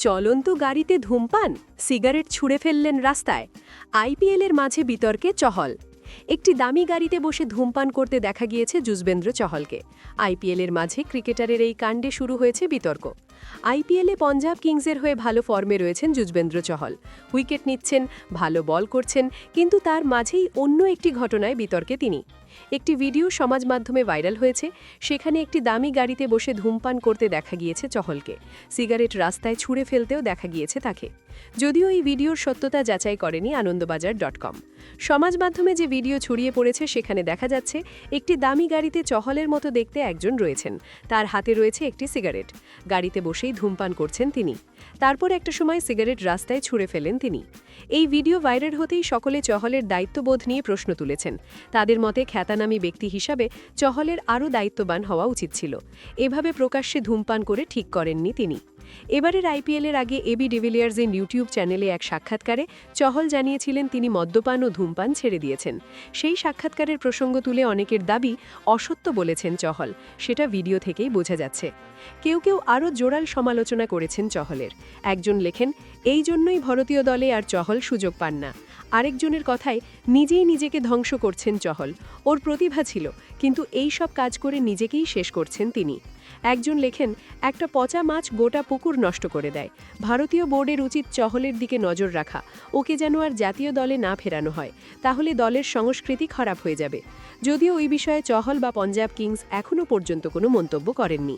চলন্ত গাড়িতে ধূমপান, সিগারেট ছুঁড়ে ফেললেন রাস্তায়। আইপিএলের মাঝে বিতর্কে চহল। একটি দামি গাড়িতে বসে ধূমপান করতে দেখা গিয়েছে যুজবেন্দ্র চহলকে। আইপিএলের মাঝে ক্রিকেটারের এই কাণ্ডে শুরু হয়েছে বিতর্ক। আইপিএলে পঞ্জাব কিংসের হয়ে ভালো ফর্মে রয়েছেন যুজবেন্দ্র চহল, উইকেট নিচ্ছেন, ভালো বল করছেন, কিন্তু তার মাঝেই অন্য একটি ঘটনায় বিতর্কে তিনি। একটি ভিডিও সমাজ মাধ্যমে ভাইরাল হয়েছে। সেখানে একটি দামি গাড়িতে বসে ধূমপান করতে দেখা গিয়েছে চহলকে। সিগারেট রাস্তায় ছুঁড়ে ফেলতেও দেখা গিয়েছে তাকে। যদিও এই ভিডিওর সত্যতা যাচাই করেনি আনন্দবাজার.com। সমাজ মাধ্যমে যে ভিডিও ছড়িয়ে পড়েছে সেখানে দেখা যাচ্ছে একটি দামি গাড়িতে চহলের মতো দেখতে একজন রয়েছেন। তার হাতে রয়েছে একটি সিগারেট। গাড়িতে বসেই ধূমপান করছেন তিনি। তারপর একটা সময় সিগারেট রাস্তায় ছুঁড়ে ফেলেন তিনি। এই ভিডিও ভাইরাল হতেই সকলে চহলের দায়িত্ববোধ নিয়ে প্রশ্ন তুলেছেন। তাদের মতে খ্যাতনামী ব্যক্তি হিসাবে চহলের আরও দায়িত্ববান হওয়া উচিত ছিল। এভাবে প্রকাশ্যে ধূমপান করে ঠিক করেননি তিনি। এবারের আইপিএলের আগে এবি ডিভিলিয়ার্সের ইউটিউব চ্যানেলে এক সাক্ষাৎকারে চহল জানিয়েছিলেন তিনি মদ্যপান ও ধূমপান ছেড়ে দিয়েছেন। সেই সাক্ষাৎকারের প্রসঙ্গ তুলে অনেকের দাবি অসত্য বলেছেন চহল, সেটা ভিডিও থেকেই বোঝা যাচ্ছে। কেউ কেউ আরও জোরাল সমালোচনা করেছেন চহলের। একজন লেখেন, এই জন্যই ভারতীয় দলে আর চহল সুযোগ পান না। আরেকজনের কথায়, নিজেই নিজেকে ধ্বংস করছেন চহল। ওর প্রতিভা ছিল, কিন্তু এই সব কাজ করে নিজেকেই শেষ করছেন তিনি। একজন লেখেন, একটা পচা মাছ গোটা পুকুর নষ্ট করে দেয়। ভারতীয় বোর্ডের উচিত চহলের দিকে নজর রাখা, ওকে যেন আর জাতীয় দলে না ফেরানো হয়, তাহলে দলের সংস্কৃতি খারাপ হয়ে যাবে। যদিও ওই বিষয়ে চহল বা পঞ্জাব কিংস এখনও পর্যন্ত কোনো মন্তব্য করেননি।